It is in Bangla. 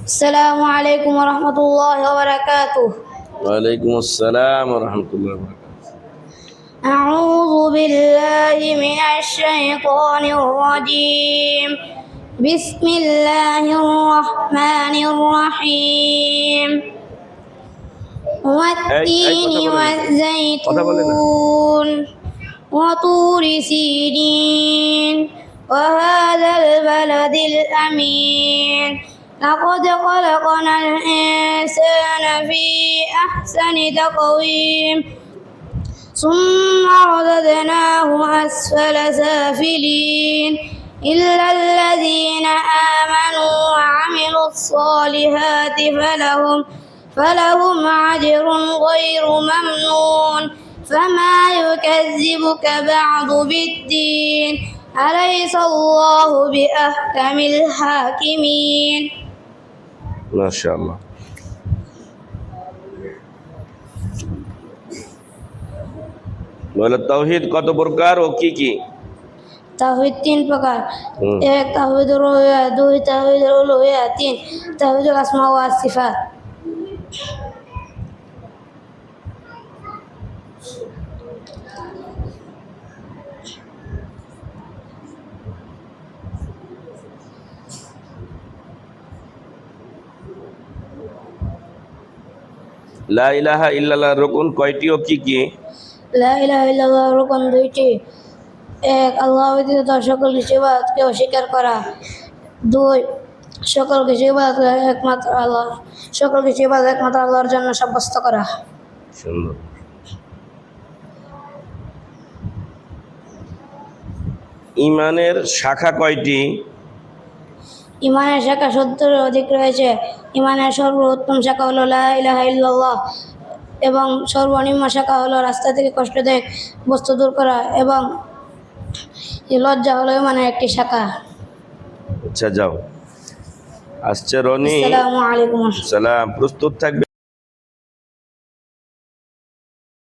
السلام عليكم ورحمة الله وبركاته. وعليكم السلام ورحمة الله وبركاته. أعوذ بالله من الشيطان الرجيم. بسم الله الرحمن الرحيم. والتين والزيتون وطور سينين وهذا البلد الأمين. لقد خلقنا الإنسان في أحسن تقويم ثم رددناه أسفل سافلين إلا الذين آمنوا وعملوا الصالحات فلهم أجر غير ممنون. فما يكذبك بعد بالدين أليس الله بأحكم الحاكمين. ما شاء الله. বলে তাওহীদ কত প্রকার ও কি কি? তাওহীদ তিন প্রকার। এক তাওহীদুর রুবুবিয়্যা, দুই তাওহীদুল উলুহিয়্যা, তিন তাওহীদুল আসমা ওয়া সিফাত। লা ইলাহা ইল্লাল্লাহর রুকুন কয়টি ও কি কি? লা ইলাহা ইল্লাল্লাহর রুকুন দুইটি। এক, আল্লাহ ব্যতীত সকল কিছু ইবাদতকে অস্বীকার করা। দুই, সকল কিছু ইবাদত একমাত্র আল্লাহর জন্য সাব্যস্ত করা। সুন্দর। ঈমানের শাখা কয়টি? ঈমানের শাখা ৭০-এর অধিক রয়েছে। ঈমানের সর্বোত্তম শাখা হলো লা ইলাহা ইল্লাল্লাহ এবং সর্বনিম্ন শাখা হলো রাস্তা থেকে কষ্টদায়ক বস্তু দূর করা এবং লজ্জা হলো ঈমানের একটি শাখা। আচ্ছা যাও, আসছে রনি। আসসালামু আলাইকুম। সালাম। প্রস্তুত থাকবে।